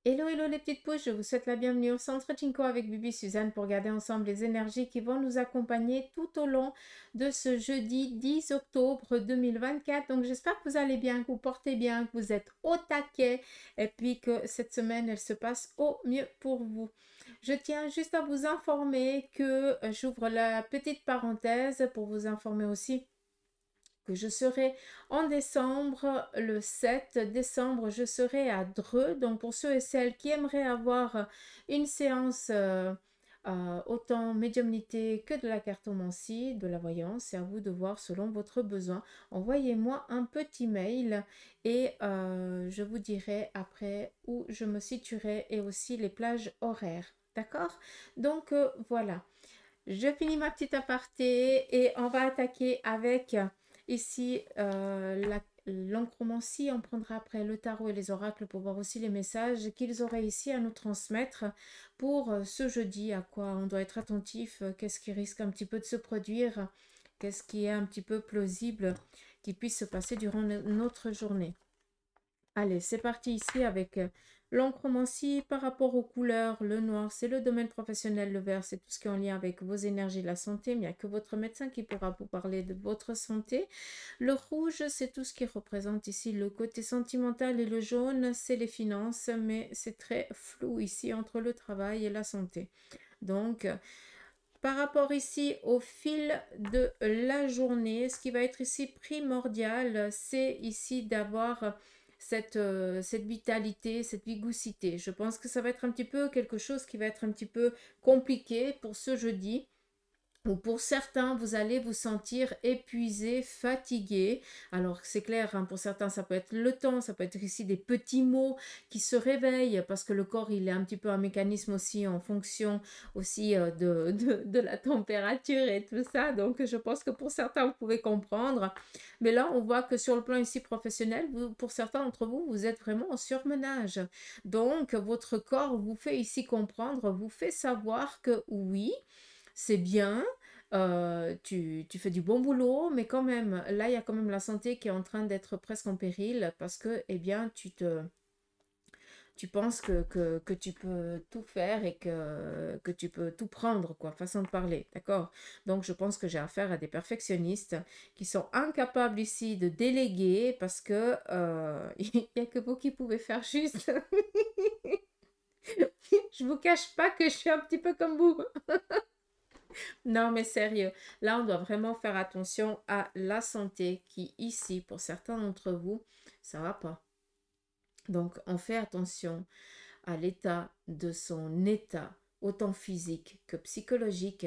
Hello, hello les petites pouces, je vous souhaite la bienvenue au Centre Chinko avec Bibi Suzanne pour garder ensemble les énergies qui vont nous accompagner tout au long de ce jeudi 10 octobre 2024. Donc j'espère que vous allez bien, que vous portez bien, que vous êtes au taquet et puis que cette semaine elle se passe au mieux pour vous. Je tiens juste à vous informer que j'ouvre la petite parenthèse pour vous informer aussi que je serai en décembre, le 7 décembre, je serai à Dreux. Donc pour ceux et celles qui aimeraient avoir une séance autant médiumnité que de la cartomancie, de la voyance, c'est à vous de voir selon votre besoin. Envoyez-moi un petit mail et je vous dirai après où je me situerai et aussi les plages horaires. D'accord? Donc voilà. Je finis ma petite aparté et on va attaquer avec ici l'encromancie. On prendra après le tarot et les oracles pour voir aussi les messages qu'ils auraient ici à nous transmettre pour ce jeudi, à quoi on doit être attentif, qu'est-ce qui risque un petit peu de se produire, qu'est-ce qui est un petit peu plausible qui puisse se passer durant notre journée. Allez, c'est parti ici avec l'encromancie par rapport aux couleurs. Le noir, c'est le domaine professionnel. Le vert, c'est tout ce qui est en lien avec vos énergies, la santé. Mais il n'y a que votre médecin qui pourra vous parler de votre santé. Le rouge, c'est tout ce qui représente ici le côté sentimental. Et le jaune, c'est les finances. Mais c'est très flou ici entre le travail et la santé. Donc, par rapport ici au fil de la journée, ce qui va être ici primordial, c'est ici d'avoir cette vitalité, cette vigoucité. Je pense que ça va être un petit peu quelque chose qui va être un petit peu compliqué pour ce jeudi ou pour certains, vous allez vous sentir épuisé, fatigué. Alors c'est clair, hein, pour certains, ça peut être le temps, ça peut être ici des petits mots qui se réveillent parce que le corps, il est un petit peu un mécanisme aussi en fonction aussi de la température et tout ça. Donc je pense que pour certains, vous pouvez comprendre. Mais là, on voit que sur le plan ici professionnel, pour certains d'entre vous, vous êtes vraiment en surmenage. Donc votre corps vous fait ici comprendre, vous fait savoir que oui, c'est bien, tu fais du bon boulot, mais quand même, là, il y a quand même la santé qui est en train d'être presque en péril parce que, eh bien, tu penses que tu peux tout faire et que tu peux tout prendre, quoi, façon de parler, d'accord? Donc, je pense que j'ai affaire à des perfectionnistes qui sont incapables ici de déléguer parce que il n'y a que vous qui pouvez faire juste. Je vous cache pas que je suis un petit peu comme vous. Non, mais sérieux, là, on doit vraiment faire attention à la santé qui, ici, pour certains d'entre vous, ça va pas. Donc, on fait attention à l'état de son état, autant physique que psychologique.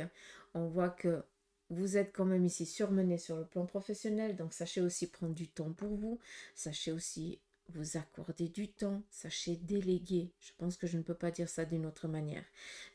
On voit que vous êtes quand même ici surmené sur le plan professionnel, donc sachez aussi prendre du temps pour vous, sachez aussi vous accorder du temps, sachez déléguer. Je pense que je ne peux pas dire ça d'une autre manière.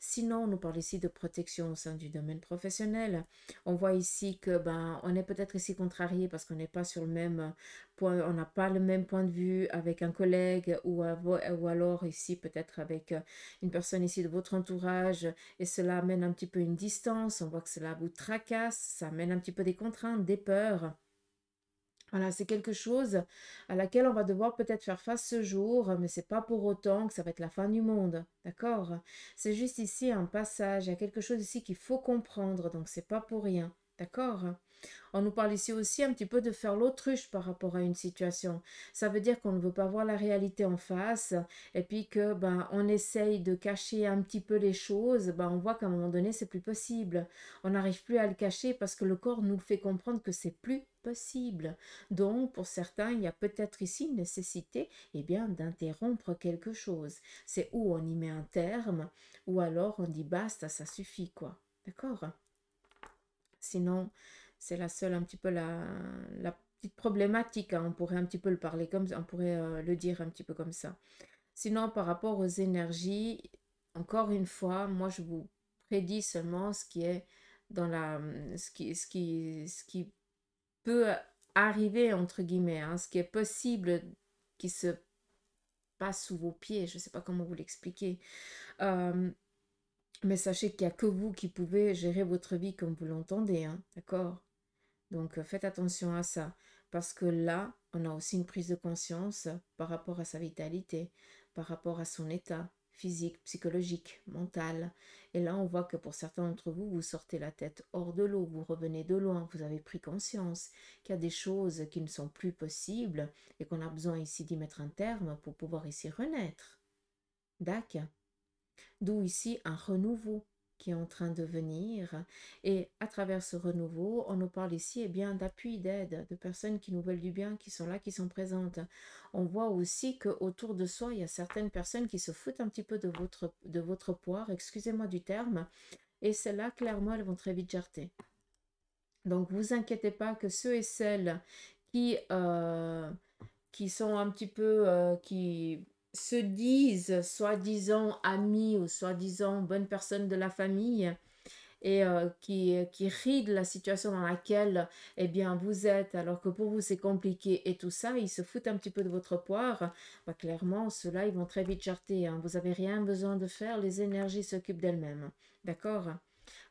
Sinon, on nous parle ici de protection au sein du domaine professionnel. On voit ici que on est peut-être ici contrarié parce qu'on n'est pas sur le même point, on n'a pas le même point de vue avec un collègue ou alors ici peut-être avec une personne ici de votre entourage et cela amène un petit peu une distance, on voit que cela vous tracasse, ça amène un petit peu des contraintes, des peurs. Voilà, c'est quelque chose à laquelle on va devoir peut-être faire face ce jour, mais c'est pas pour autant que ça va être la fin du monde, d'accord? C'est juste ici un passage, il y a quelque chose ici qu'il faut comprendre, donc c'est pas pour rien, d'accord? On nous parle ici aussi un petit peu de faire l'autruche par rapport à une situation. Ça veut dire qu'on ne veut pas voir la réalité en face et puis que on essaye de cacher un petit peu les choses. On voit qu'à un moment donné, c'est plus possible. On n'arrive plus à le cacher parce que le corps nous le fait comprendre que c'est plus possible. Donc, pour certains, il y a peut-être ici une nécessité d'interrompre quelque chose. C'est où on y met un terme ou alors on dit basta, ça suffit quoi. D'accord? Sinon, c'est la seule un petit peu la petite problématique, hein. On pourrait un petit peu le parler comme ça, on pourrait le dire un petit peu comme ça. Sinon, par rapport aux énergies, encore une fois, moi je vous prédis seulement ce qui est dans ce qui peut arriver entre guillemets, hein, ce qui est possible qui se passe sous vos pieds. Je ne sais pas comment vous l'expliquer. Euh, mais sachez qu'il n'y a que vous qui pouvez gérer votre vie comme vous l'entendez, hein, d'accord? Donc, faites attention à ça, parce que là, on a aussi une prise de conscience par rapport à sa vitalité. par rapport à son état physique, psychologique, mental. Et là, on voit que pour certains d'entre vous, vous sortez la tête hors de l'eau, vous revenez de loin, vous avez pris conscience qu'il y a des choses qui ne sont plus possibles et qu'on a besoin ici d'y mettre un terme pour pouvoir ici renaître. D'accord. D'où ici un renouveau qui est en train de venir. Et à travers ce renouveau, on nous parle ici bien d'appui, d'aide, de personnes qui nous veulent du bien, qui sont là, qui sont présentes. On voit aussi qu'autour de soi, il y a certaines personnes qui se foutent un petit peu de votre poire, excusez-moi du terme, et celles-là, clairement, elles vont très vite jarter. Donc, vous inquiétez pas que ceux et celles qui sont un petit peu, qui se disent soi-disant amis ou soi-disant bonnes personnes de la famille et qui rient de la situation dans laquelle eh bien, vous êtes, alors que pour vous c'est compliqué et tout ça, ils se foutent un petit peu de votre poire, bah, clairement, ceux-là, ils vont très vite jarter. Hein. Vous n'avez rien besoin de faire, les énergies s'occupent d'elles-mêmes. D'accord?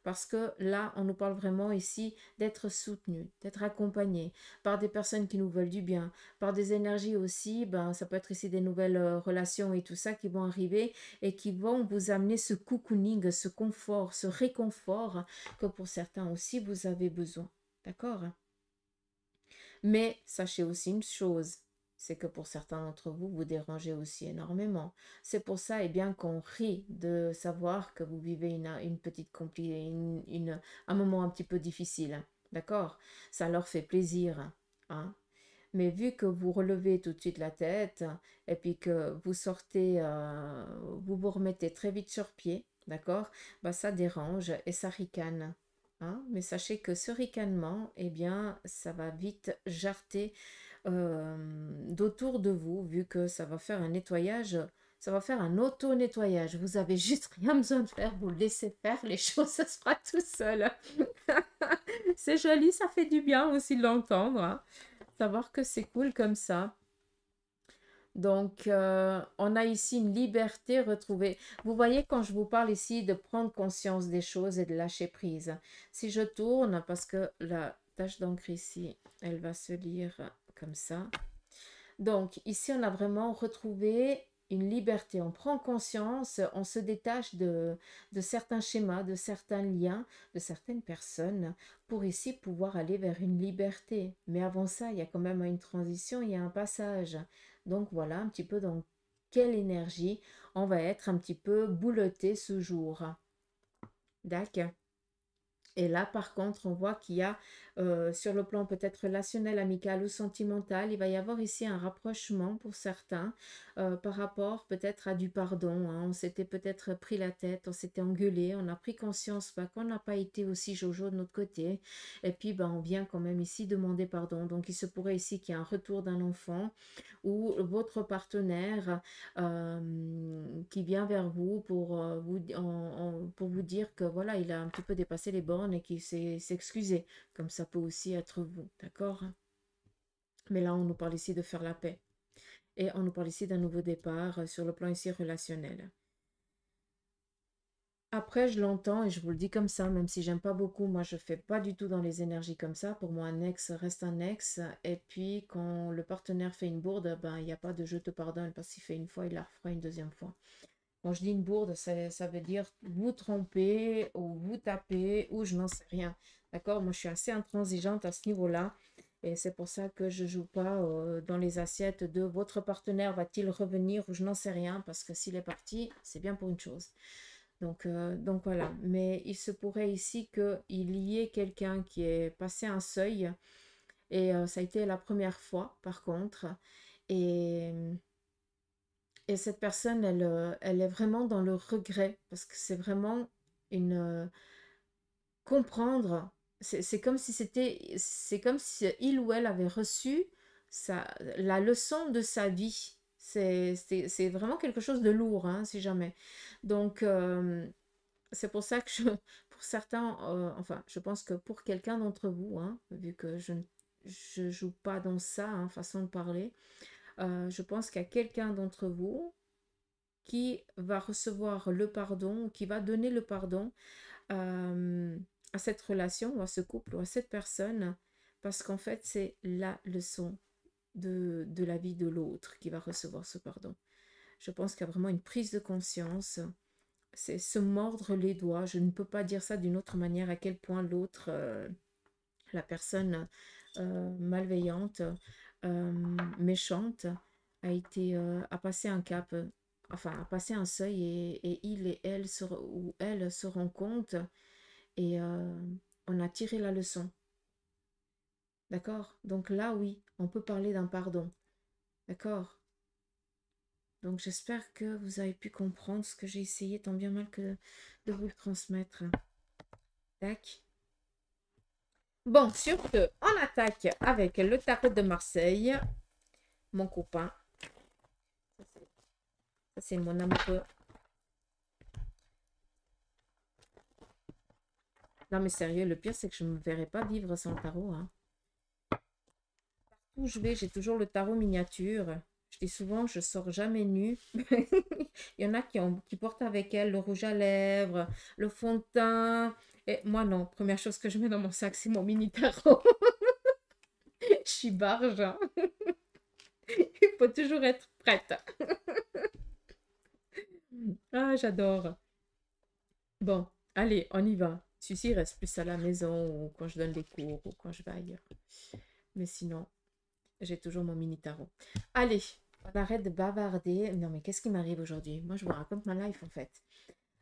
Parce que là, on nous parle vraiment ici d'être soutenu, d'être accompagné par des personnes qui nous veulent du bien, par des énergies aussi, ben, ça peut être ici des nouvelles relations et tout ça qui vont arriver et qui vont vous amener ce cocooning, ce confort, ce réconfort que pour certains aussi vous avez besoin. D'accord? Mais sachez aussi une chose, c'est que pour certains d'entre vous, vous dérangez aussi énormément. C'est pour ça, eh bien, qu'on rit de savoir que vous vivez une petite un moment un petit peu difficile. D'accord? Ça leur fait plaisir. Hein? Mais vu que vous relevez tout de suite la tête et puis que vous sortez, vous vous remettez très vite sur pied, d'accord? Bah, ça dérange et ça ricane. Hein. Mais sachez que ce ricanement, eh bien, ça va vite jarter d'autour de vous, vu que ça va faire un nettoyage, ça va faire un auto-nettoyage. Vous avez juste rien besoin de faire, vous laissez faire, les choses, ça se fera tout seul. C'est joli, ça fait du bien aussi de l'entendre. Hein. Savoir que c'est cool comme ça. Donc, on a ici une liberté retrouvée. Vous voyez, quand je vous parle ici de prendre conscience des choses et de lâcher prise. Si je tourne, parce que la tache d'encre ici, elle va se lire comme ça. Donc, ici, on a vraiment retrouvé une liberté. On prend conscience, on se détache de certains schémas, de certains liens, de certaines personnes, pour ici pouvoir aller vers une liberté. Mais avant ça, il y a quand même une transition, il y a un passage. Donc, voilà un petit peu dans quelle énergie on va être un petit peu bouleté ce jour. D'accord. Et là, par contre, on voit qu'il y a, sur le plan peut-être relationnel, amical ou sentimental, il va y avoir ici un rapprochement pour certains par rapport peut-être à du pardon. Hein. On s'était peut-être pris la tête, on s'était engueulé, on a pris conscience bah, qu'on n'a pas été aussi jojo de notre côté. Et puis, bah, on vient quand même ici demander pardon. Donc, il se pourrait ici qu'il y ait un retour d'un enfant ou votre partenaire qui vient vers vous pour, pour vous dire que voilà, il a un petit peu dépassé les bornes et qu'il s'est excusé. Comme ça peut aussi être vous, d'accord? Mais là, on nous parle ici de faire la paix. Et on nous parle ici d'un nouveau départ sur le plan ici relationnel. Après, je l'entends et je vous le dis comme ça, même si j'aime pas beaucoup, moi je fais pas du tout dans les énergies comme ça. Pour moi, un ex reste un ex. Et puis, quand le partenaire fait une bourde, ben, il n'y a pas de je te pardonne parce qu'il fait une fois, il la refera une deuxième fois. Quand je dis une bourde, ça veut dire vous tromper ou vous taper ou je n'en sais rien. D'accord? Moi, je suis assez intransigeante à ce niveau-là. Et c'est pour ça que je ne joue pas dans les assiettes de votre partenaire va-t-il revenir ou je n'en sais rien parce que s'il est parti, c'est bien pour une chose. Donc voilà, mais il se pourrait ici qu'il y ait quelqu'un qui est passé un seuil et ça a été la première fois par contre. Et, et cette personne, elle est vraiment dans le regret parce que c'est vraiment une comprendre. C'est comme si il ou elle avait reçu la leçon de sa vie. C'est vraiment quelque chose de lourd, hein, si jamais. Donc, c'est pour ça que pour certains, enfin, je pense que pour quelqu'un d'entre vous, hein, vu que je joue pas dans ça, hein, façon de parler, je pense qu'il y a quelqu'un d'entre vous qui va recevoir le pardon, qui va donner le pardon à cette relation ou à ce couple ou à cette personne, parce qu'en fait, c'est la leçon de la vie de l'autre qui va recevoir ce pardon. Je pense qu'il y a vraiment une prise de conscience. C'est se mordre les doigts. Je ne peux pas dire ça d'une autre manière, à quel point l'autre, la personne malveillante, méchante, a passé un cap, enfin, a passé un seuil et il et elle ou elle se rend compte et on a tiré la leçon. D'accord? Donc là, oui, on peut parler d'un pardon. D'accord? Donc j'espère que vous avez pu comprendre ce que j'ai essayé tant bien mal que de vous le transmettre. Tac. Bon, sur ce, on attaque avec le tarot de Marseille. Mon copain. Ça, c'est mon amoureux. Non, mais sérieux, le pire, c'est que je ne me verrai pas vivre sans le tarot. Hein. Où je vais, j'ai toujours le tarot miniature. Je dis souvent, je sors jamais nue. Il y en a qui portent avec elles le rouge à lèvres, le fond de teint. Et moi, non. Première chose que je mets dans mon sac, c'est mon mini tarot. Je suis barge. Hein. Il faut toujours être prête. Ah, j'adore. Bon, allez, on y va. Celui-ci reste plus à la maison ou quand je donne des cours ou quand je vais ailleurs. Mais sinon, j'ai toujours mon mini tarot. Allez, on arrête de bavarder. Non, mais qu'est-ce qui m'arrive aujourd'hui? Moi, je vous raconte ma life en fait.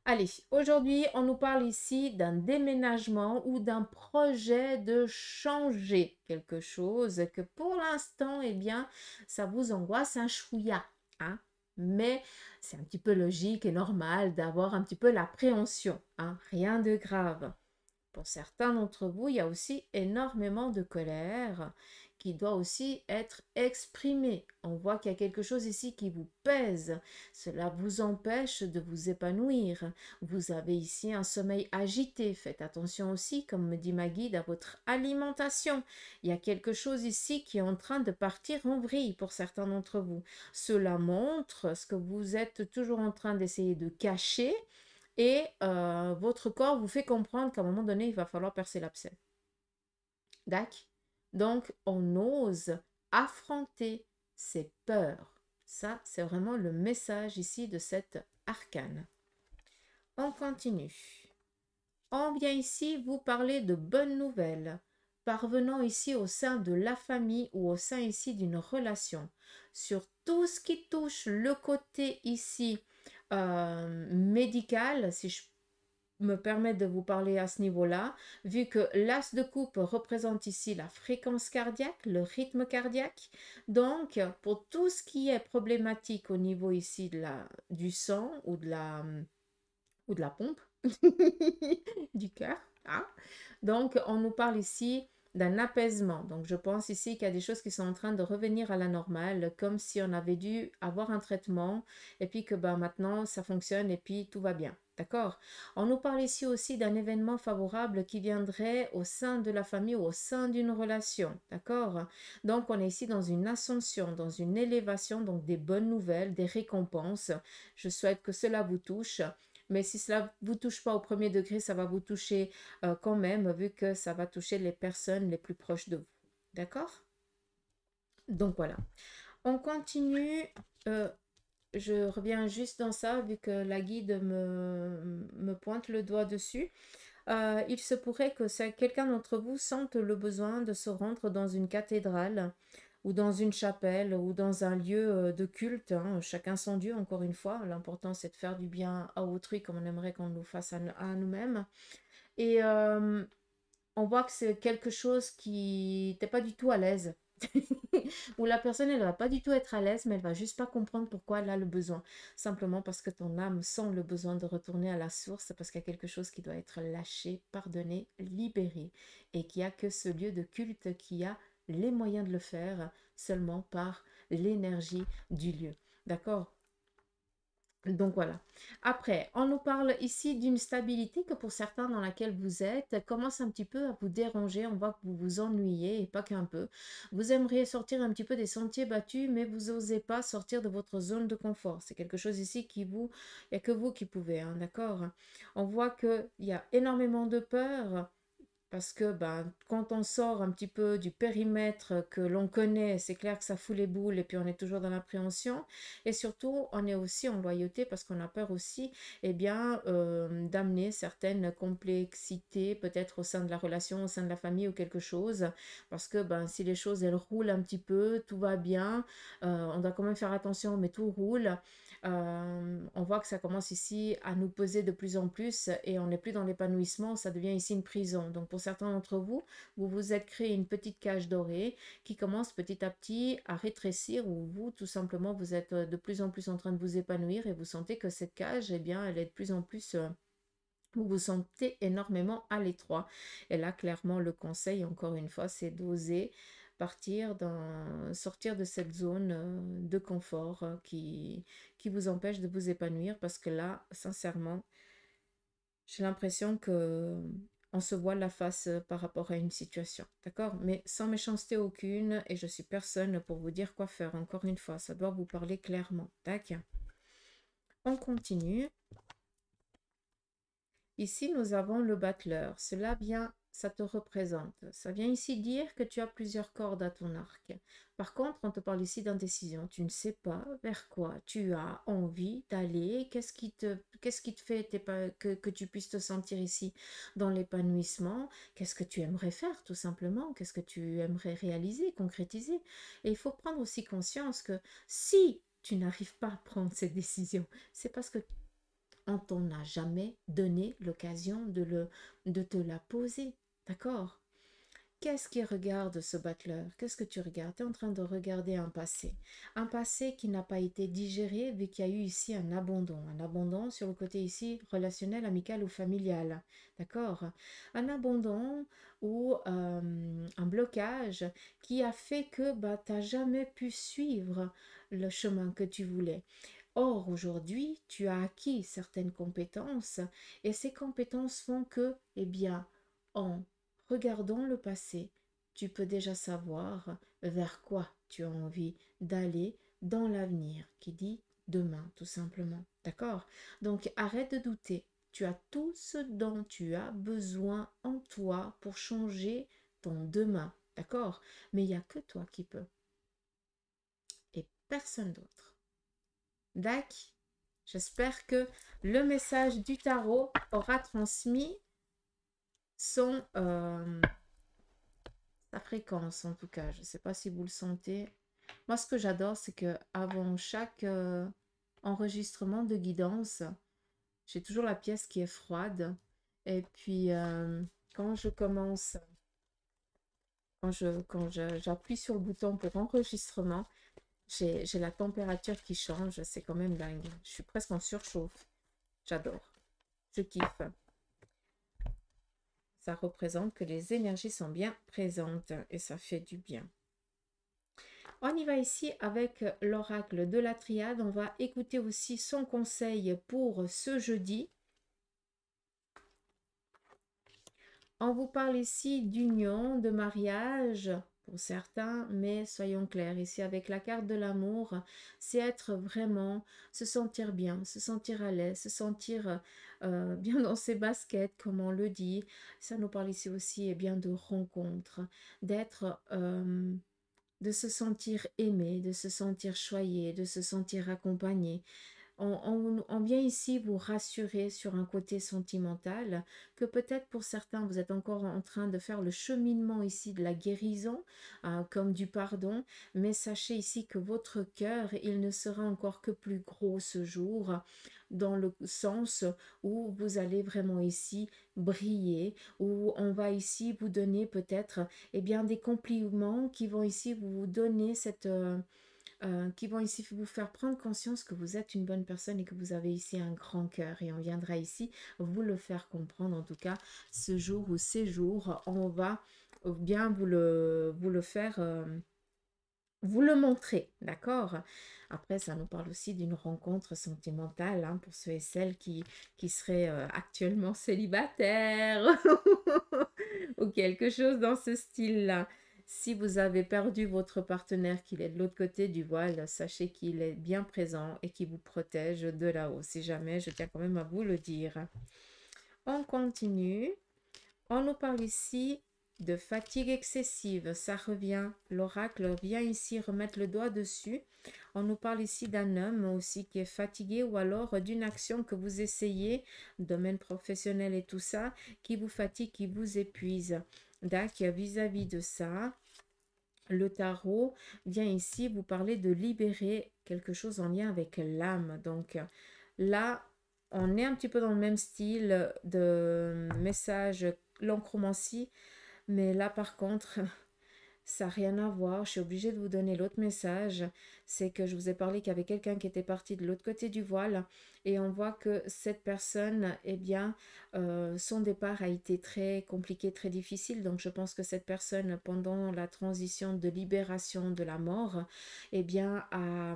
Allez, aujourd'hui, on nous parle ici d'un déménagement ou d'un projet de changer quelque chose que pour l'instant, eh bien, ça vous angoisse un chouïa. Hein? Mais c'est un petit peu logique et normal d'avoir un petit peu l'appréhension. Hein? Rien de grave. Pour certains d'entre vous, il y a aussi énormément de colère qui doit aussi être exprimée. On voit qu'il y a quelque chose ici qui vous pèse. Cela vous empêche de vous épanouir. Vous avez ici un sommeil agité. Faites attention aussi, comme me dit ma guide, à votre alimentation. Il y a quelque chose ici qui est en train de partir en vrille pour certains d'entre vous. Cela montre ce que vous êtes toujours en train d'essayer de cacher et votre corps vous fait comprendre qu'à un moment donné, il va falloir percer l'abcès. D'accord? Donc, on ose affronter ses peurs. Ça, c'est vraiment le message ici de cette arcane. On continue. On vient ici vous parler de bonnes nouvelles, parvenant ici au sein de la famille ou au sein ici d'une relation. Sur tout ce qui touche le côté ici médical, si je me permets de vous parler à ce niveau-là, vu que l'as de coupe représente ici la fréquence cardiaque, le rythme cardiaque. Donc, pour tout ce qui est problématique au niveau ici du sang ou de la pompe du cœur, hein? Donc, on nous parle ici d'un apaisement. Donc, je pense ici qu'il y a des choses qui sont en train de revenir à la normale, comme si on avait dû avoir un traitement et puis que maintenant, ça fonctionne et puis tout va bien. D'accord? On nous parle ici aussi d'un événement favorable qui viendrait au sein de la famille ou au sein d'une relation. D'accord? Donc, on est ici dans une ascension, dans une élévation, donc des bonnes nouvelles, des récompenses. Je souhaite que cela vous touche. Mais si cela ne vous touche pas au premier degré, ça va vous toucher quand même, vu que ça va toucher les personnes les plus proches de vous. D'accord? Donc voilà. On continue. Je reviens juste dans ça, vu que la guide me pointe le doigt dessus. Il se pourrait que quelqu'un d'entre vous sente le besoin de se rendre dans une cathédrale ou dans une chapelle ou dans un lieu de culte. Hein. Chacun son Dieu, encore une fois. L'important, c'est de faire du bien à autrui comme on aimerait qu'on nous fasse à nous-mêmes. Et on voit que c'est quelque chose qui n'était pas du tout à l'aise. Où la personne, elle ne va pas du tout être à l'aise, mais elle va juste pas comprendre pourquoi elle a le besoin. Simplement parce que ton âme sent le besoin de retourner à la source, parce qu'il y a quelque chose qui doit être lâché, pardonné, libéré. Et qu'il n'y a que ce lieu de culte qui a les moyens de le faire seulement par l'énergie du lieu. D'accord? Donc voilà. Après, on nous parle ici d'une stabilité que pour certains dans laquelle vous êtes commence un petit peu à vous déranger. On voit que vous vous ennuyez et pas qu'un peu. Vous aimeriez sortir un petit peu des sentiers battus, mais vous n'osez pas sortir de votre zone de confort. C'est quelque chose ici il n'y a que vous qui pouvez, hein, d'accord? On voit qu'il y a énormément de peur parce que ben, quand on sort un petit peu du périmètre que l'on connaît, c'est clair que ça fout les boules et puis on est toujours dans l'appréhension. Et surtout, on est aussi en loyauté parce qu'on a peur aussi eh bien, d'amener certaines complexités peut-être au sein de la relation, au sein de la famille ou quelque chose. Parce que ben, si les choses, elles roulent un petit peu, tout va bien, on doit quand même faire attention, mais tout roule. On voit que ça commence ici à nous peser de plus en plus et on n'est plus dans l'épanouissement, ça devient ici une prison. Donc pour certains d'entre vous, vous vous êtes créé une petite cage dorée qui commence petit à petit à rétrécir ou vous, tout simplement, vous êtes de plus en plus en train de vous épanouir et vous sentez que cette cage, eh bien, elle est de plus en plus... vous vous sentez énormément à l'étroit. Et là, clairement, le conseil, encore une fois, c'est d'oser sortir de cette zone de confort qui vous empêche de vous épanouir parce que là, sincèrement, j'ai l'impression que on se voit la face par rapport à une situation, d'accord? Mais sans méchanceté aucune et je suis personne pour vous dire quoi faire. Encore une fois, ça doit vous parler clairement, d'accord? On continue. Ici, nous avons le battleur. Cela vient, ça te représente. Ça vient ici dire que tu as plusieurs cordes à ton arc. Par contre, on te parle ici d'indécision. Tu ne sais pas vers quoi tu as envie d'aller. Qu'est-ce qui te fait que tu puisses te sentir ici dans l'épanouissement? Qu'est-ce que tu aimerais faire, tout simplement? Qu'est-ce que tu aimerais réaliser, concrétiser? Et il faut prendre aussi conscience que si tu n'arrives pas à prendre cette décision, c'est parce que on t'en a jamais donné l'occasion de te la poser. D'accord? Qu'est-ce qui regarde ce battleur? Qu'est-ce que tu regardes? Tu es en train de regarder un passé. Un passé qui n'a pas été digéré vu qu'il y a eu ici un abandon. Un abandon sur le côté ici relationnel, amical ou familial. D'accord? Un abandon ou un blocage qui a fait que bah, tu n'as jamais pu suivre le chemin que tu voulais. Or, aujourd'hui, tu as acquis certaines compétences et ces compétences font que, eh bien, en regardant le passé, tu peux déjà savoir vers quoi tu as envie d'aller dans l'avenir, qui dit demain, tout simplement. D'accord? Donc, arrête de douter. Tu as tout ce dont tu as besoin en toi pour changer ton demain. D'accord? Mais il n'y a que toi qui peux et personne d'autre. D'accord? J'espère que le message du tarot aura transmis son, sa fréquence, en tout cas. Je ne sais pas si vous le sentez. Moi, ce que j'adore, c'est que avant chaque enregistrement de guidance, j'ai toujours la pièce qui est froide. Et puis, quand je commence, j'appuie sur le bouton pour enregistrement, j'ai la température qui change. C'est quand même dingue. Je suis presque en surchauffe. J'adore. Je kiffe. Ça représente que les énergies sont bien présentes et ça fait du bien. On y va ici avec l'oracle de la triade. On va écouter aussi son conseil pour ce jeudi. On vous parle ici d'union, de mariage pour certains, mais soyons clairs, ici avec la carte de l'amour, c'est être vraiment, se sentir bien, se sentir à l'aise, se sentir bien dans ses baskets, comme on le dit. Ça nous parle ici aussi bien de rencontres, d'être... de se sentir aimé, de se sentir choyé, de se sentir accompagné. On vient ici vous rassurer sur un côté sentimental, que peut-être pour certains, vous êtes encore en train de faire le cheminement ici de la guérison, comme du pardon, mais sachez ici que votre cœur, il ne sera encore que plus gros ce jour, dans le sens où vous allez vraiment ici briller, où on va ici vous donner peut-être bien des compliments qui vont ici vous donner qui vont ici vous faire prendre conscience que vous êtes une bonne personne et que vous avez ici un grand cœur. Et on viendra ici vous le faire comprendre, en tout cas, ce jour ou ces jours, on va bien vous le faire, vous le montrer, d'accord? Après, ça nous parle aussi d'une rencontre sentimentale pour ceux et celles qui seraient actuellement célibataires ou quelque chose dans ce style-là. Si vous avez perdu votre partenaire, qu'il est de l'autre côté du voile, sachez qu'il est bien présent et qu'il vous protège de là-haut. Si jamais, je tiens quand même à vous le dire. On continue. On nous parle ici de fatigue excessive. Ça revient, l'oracle vient ici remettre le doigt dessus. On nous parle ici d'un homme aussi qui est fatigué ou alors d'une action que vous essayez, domaine professionnel et tout ça, qui vous fatigue, qui vous épuise. D'accord, vis-à-vis de ça, le tarot vient ici vous parler de libérer quelque chose en lien avec l'âme. Donc là, on est un petit peu dans le même style de message, l'oncromancie, mais là par contre, ça n'a rien à voir. Je suis obligée de vous donner l'autre message. C'est que je vous ai parlé qu'il y avait quelqu'un qui était parti de l'autre côté du voile. Et on voit que cette personne, eh bien, son départ a été très compliqué, très difficile. Donc, je pense que cette personne, pendant la transition de libération de la mort, eh bien, a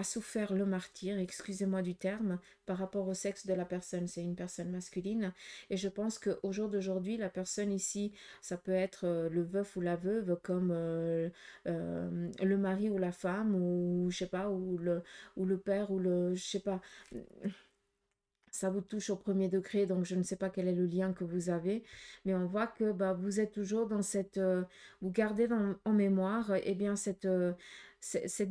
souffert le martyre, excusez-moi du terme, par rapport au sexe de la personne. C'est une personne masculine. Et je pense qu'au jour d'aujourd'hui, la personne ici, ça peut être le veuf ou la veuve, comme le mari ou la femme, ou je sais pas, ou le père, ou le, je sais pas, ça vous touche au premier degré, donc je ne sais pas quel est le lien que vous avez, mais on voit que bah, vous êtes toujours dans cette, vous gardez en mémoire, eh bien, cette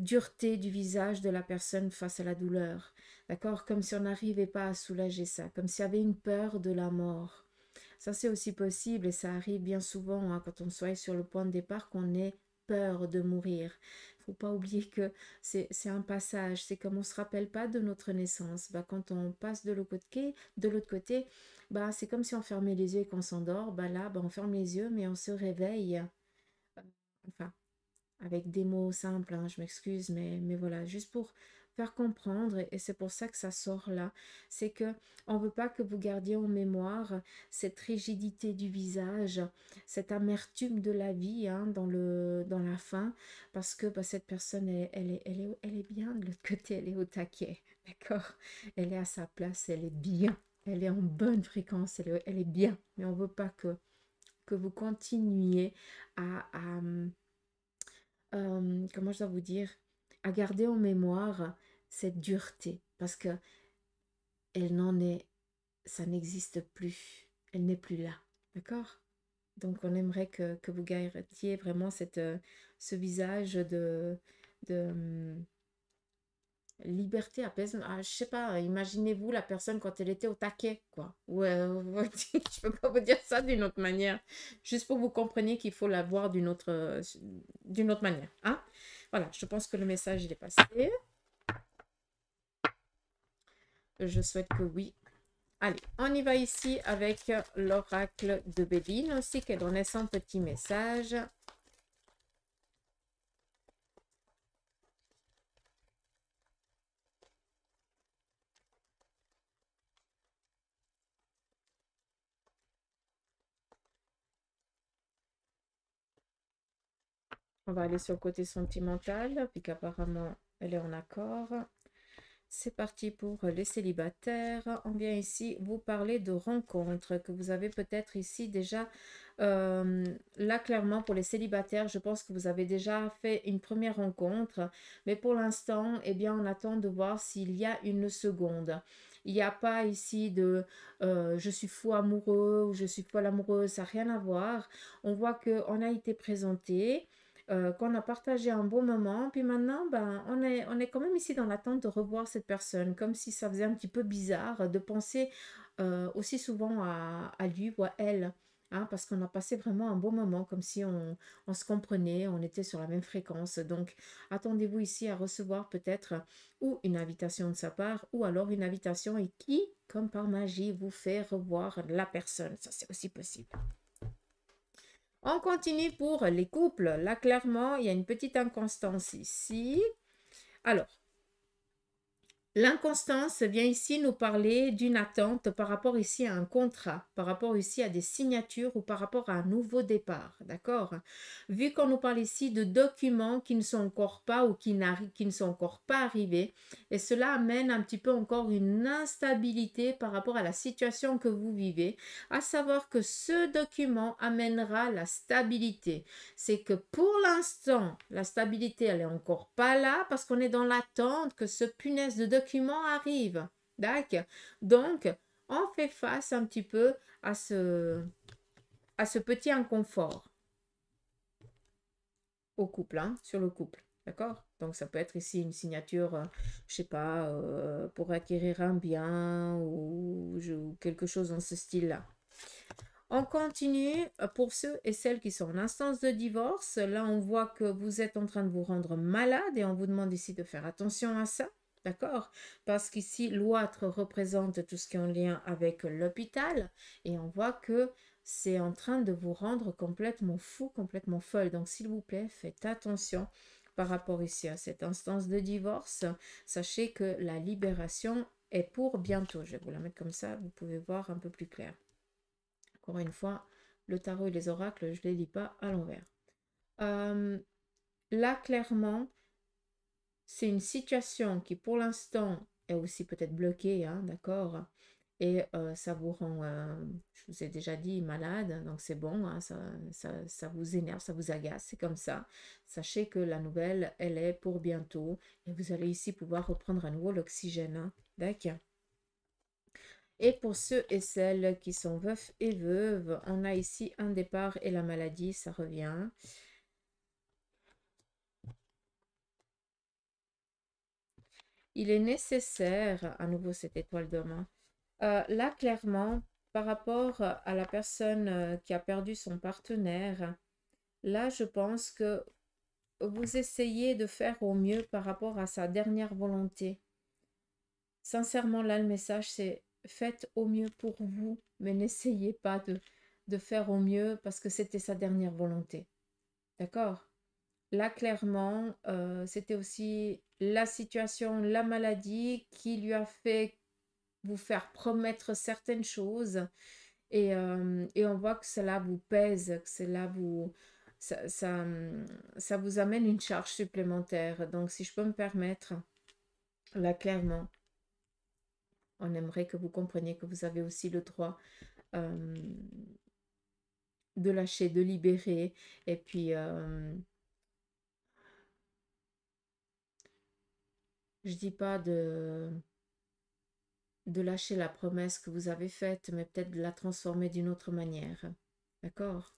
dureté du visage de la personne face à la douleur, d'accord? Comme si on n'arrivait pas à soulager ça, comme s'il y avait une peur de la mort. Ça, c'est aussi possible et ça arrive bien souvent hein, quand on soit sur le point de départ qu'on ait peur de mourir. Il ne faut pas oublier que c'est un passage. C'est comme on ne se rappelle pas de notre naissance. Bah, quand on passe de l'autre côté, bah, c'est comme si on fermait les yeux et qu'on s'endort. Bah, là, bah, on ferme les yeux, mais on se réveille. Enfin, avec des mots simples, hein, je m'excuse, mais voilà, juste pour faire comprendre, et c'est pour ça que ça sort là, c'est que on veut pas que vous gardiez en mémoire cette rigidité du visage, cette amertume de la vie hein, dans la fin, parce que bah, cette personne, elle est bien de l'autre côté, elle est au taquet, d'accord? Elle est à sa place, elle est bien, elle est en bonne fréquence, elle est bien, mais on veut pas que vous continuiez à comment je dois vous dire, à garder en mémoire cette dureté, parce que elle n'en est, ça n'existe plus, elle n'est plus là, d'accord? Donc on aimerait que vous gardiez vraiment ce visage de liberté, apaisement. Ah, je sais pas, imaginez-vous la personne quand elle était au taquet, quoi. Ouais, je peux pas vous dire ça d'une autre manière, juste pour que vous compreniez qu'il faut la voir d'une autre manière, hein? Voilà, je pense que le message il est passé. Je souhaite que oui. Allez, on y va ici avec l'oracle de Béline aussi, qui donnait son petit message. On va aller sur le côté sentimental, puis qu'apparemment elle est en accord. C'est parti pour les célibataires. On vient ici vous parler de rencontres que vous avez peut-être ici déjà. Là, clairement, pour les célibataires, je pense que vous avez déjà fait une première rencontre. Mais pour l'instant, eh bien, on attend de voir s'il y a une seconde. Il n'y a pas ici de je suis fou amoureux ou je suis folle amoureuse. Ça n'a rien à voir. On voit qu'on a été présenté qu'on a partagé un bon moment. Puis maintenant, ben, on est quand même ici dans l'attente de revoir cette personne, comme si ça faisait un petit peu bizarre de penser aussi souvent à lui ou à elle. Hein, parce qu'on a passé vraiment un bon moment, comme si on se comprenait, on était sur la même fréquence. Donc, attendez-vous ici à recevoir peut-être ou une invitation de sa part, ou alors une invitation et qui, comme par magie, vous fait revoir la personne. Ça, c'est aussi possible. On continue pour les couples. Là, clairement, il y a une petite inconstance ici. Alors, l'inconstance vient ici nous parler d'une attente par rapport ici à un contrat, par rapport ici à des signatures ou par rapport à un nouveau départ, d'accord? Vu qu'on nous parle ici de documents qui ne sont encore pas ou qui ne sont encore pas arrivés, et cela amène un petit peu encore une instabilité par rapport à la situation que vous vivez, à savoir que ce document amènera la stabilité. C'est que pour l'instant, la stabilité, elle est encore pas là parce qu'on est dans l'attente que ce punaise de document arrive. D'accord? Donc, on fait face un petit peu à ce à ce petit inconfort au couple, hein, sur le couple. D'accord? Donc, ça peut être ici une signature, je sais pas, pour acquérir un bien ou quelque chose dans ce style-là. On continue pour ceux et celles qui sont en instance de divorce. Là, on voit que vous êtes en train de vous rendre malade et on vous demande ici de faire attention à ça. D'accord? Parce qu'ici, l'ouatre représente tout ce qui est en lien avec l'hôpital et on voit que c'est en train de vous rendre complètement fou, complètement folle. Donc, s'il vous plaît, faites attention par rapport ici à cette instance de divorce. Sachez que la libération est pour bientôt. Je vais vous la mettre comme ça, vous pouvez voir un peu plus clair. Encore une fois, le tarot et les oracles, je ne les lis pas à l'envers. Là, clairement, c'est une situation qui, pour l'instant, est aussi peut-être bloquée, hein, d'accord? Et ça vous rend, je vous ai déjà dit, malade, donc c'est bon, hein, ça vous énerve, ça vous agace, c'est comme ça. Sachez que la nouvelle, elle est pour bientôt, et vous allez ici pouvoir reprendre à nouveau l'oxygène, hein, d'accord? Et pour ceux et celles qui sont veufs et veuves, on a ici un départ et la maladie, ça revient. Il est nécessaire, à nouveau cette étoile de main, là clairement, par rapport à la personne qui a perdu son partenaire, là je pense que vous essayez de faire au mieux par rapport à sa dernière volonté. Sincèrement, là le message c'est faites au mieux pour vous, mais n'essayez pas de faire au mieux parce que c'était sa dernière volonté. D'accord? Là, clairement, c'était aussi la situation, la maladie qui lui a fait vous faire promettre certaines choses. Et on voit que cela vous pèse, que cela vous... ça vous amène une charge supplémentaire. Donc, si je peux me permettre, là, clairement, on aimerait que vous compreniez que vous avez aussi le droit de lâcher, de libérer. Et puis... je dis pas de lâcher la promesse que vous avez faite, mais peut-être de la transformer d'une autre manière. D'accord?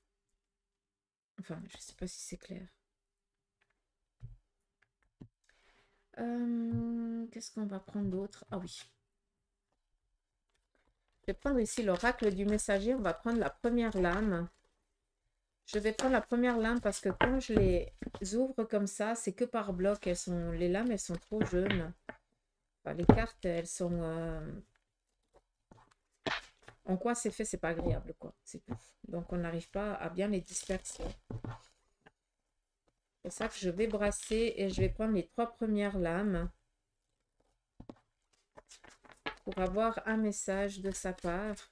Enfin, je ne sais pas si c'est clair. Qu'est-ce qu'on va prendre d'autre? Ah oui. Je vais prendre ici l'oracle du messager. On va prendre la première lame. Je vais prendre la première lame parce que quand je les ouvre comme ça, c'est que par bloc. Les lames, elles sont trop jeunes. Enfin, les cartes, elles sont... en quoi c'est fait, c'est pas agréable, quoi. C'est tout. Donc, on n'arrive pas à bien les disperser. C'est pour ça que je vais brasser et je vais prendre les 3 premières lames pour avoir un message de sa part.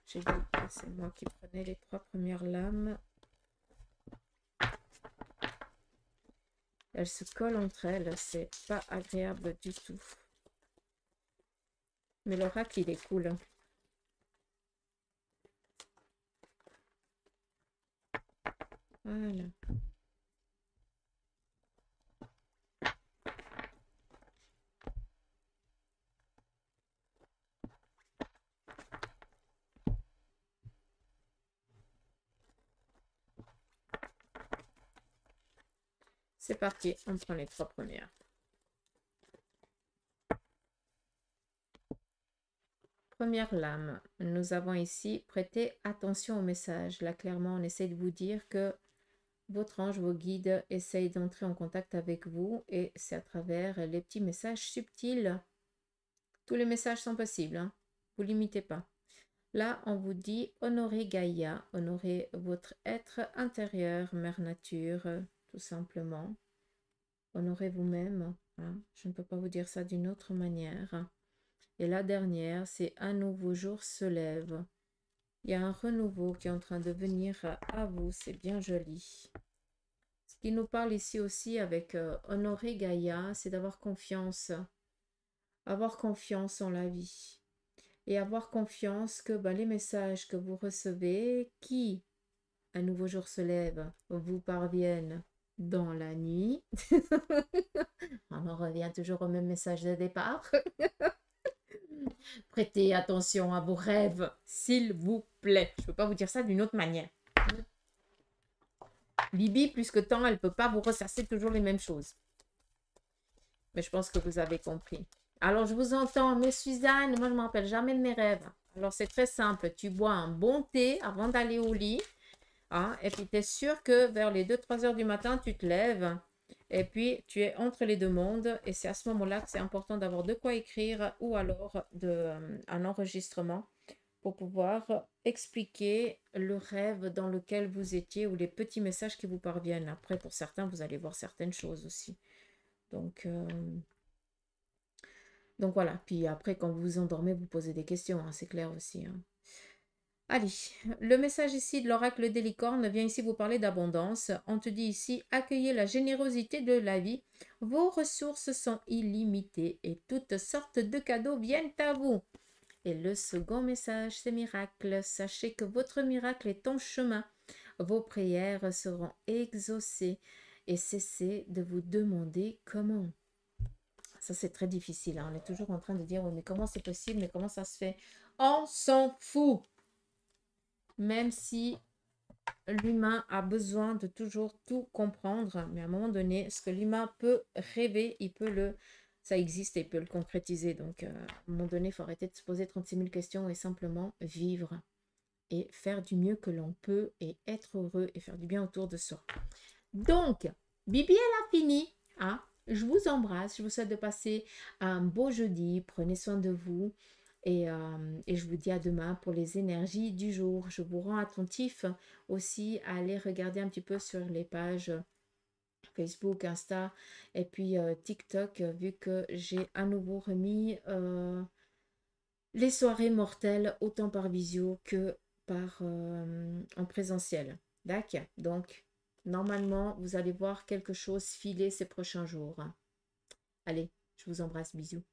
J'ai dit que c'est moi qui prenais les 3 premières lames. Elles se collent entre elles, c'est pas agréable du tout. Mais l'oracle, il est cool. Voilà. C'est parti, on prend les 3 premières. Première lame, nous avons ici prêté attention au message. Là, clairement, on essaie de vous dire que votre ange, vos guides, essayent d'entrer en contact avec vous et c'est à travers les petits messages subtils. Tous les messages sont possibles, hein. Vous ne limitez pas. Là, on vous dit honorez Gaïa, honorez votre être intérieur, Mère Nature, tout simplement. Honorez vous-même, hein. Je ne peux pas vous dire ça d'une autre manière. Et la dernière, c'est un nouveau jour se lève. Il y a un renouveau qui est en train de venir à vous, c'est bien joli. Ce qui nous parle ici aussi avec honorer Gaïa, c'est d'avoir confiance en la vie. Et avoir confiance que les messages que vous recevez, qui, un nouveau jour se lève, vous parviennent dans la nuit. On en revient toujours au même message de départ. Prêtez attention à vos rêves, s'il vous plaît. Je ne peux pas vous dire ça d'une autre manière. Bibi, plus que tant, elle ne peut pas vous ressasser toujours les mêmes choses. Mais je pense que vous avez compris. Alors, je vous entends, mais Suzanne, moi, je ne me rappelle jamais de mes rêves. Alors, c'est très simple. Tu bois un bon thé avant d'aller au lit. Hein, et puis, tu es sûr que vers les 2-3 heures du matin, tu te lèves. Et puis, tu es entre les deux mondes. Et c'est à ce moment-là que c'est important d'avoir de quoi écrire ou alors un enregistrement pour pouvoir expliquer le rêve dans lequel vous étiez ou les petits messages qui vous parviennent. Après, pour certains, vous allez voir certaines choses aussi. Donc voilà. Puis après, quand vous vous endormez, vous posez des questions. Hein, c'est clair aussi. Hein. Allez, le message ici de l'oracle des licornes vient ici vous parler d'abondance. On te dit ici, accueillez la générosité de la vie. Vos ressources sont illimitées et toutes sortes de cadeaux viennent à vous. Et le second message, c'est miracle. Sachez que votre miracle est en chemin. Vos prières seront exaucées et cessez de vous demander comment. Ça, c'est très difficile. Hein. On est toujours en train de dire, oh, mais comment c'est possible, mais comment ça se fait? On s'en fout. Même si l'humain a besoin de toujours tout comprendre, mais à un moment donné, ce que l'humain peut rêver, ça existe et il peut le concrétiser. Donc, à un moment donné, il faut arrêter de se poser 36 000 questions et simplement vivre et faire du mieux que l'on peut et être heureux et faire du bien autour de soi. Donc, Bibi, elle a fini. Hein? Je vous embrasse. Je vous souhaite de passer un beau jeudi. Prenez soin de vous. Et je vous dis à demain pour les énergies du jour. Je vous rends attentif aussi à aller regarder un petit peu sur les pages Facebook, Insta et puis TikTok, vu que j'ai à nouveau remis les soirées mortelles autant par visio que en présentiel. D'accord? Donc, normalement, vous allez voir quelque chose filer ces prochains jours. Allez, je vous embrasse, bisous.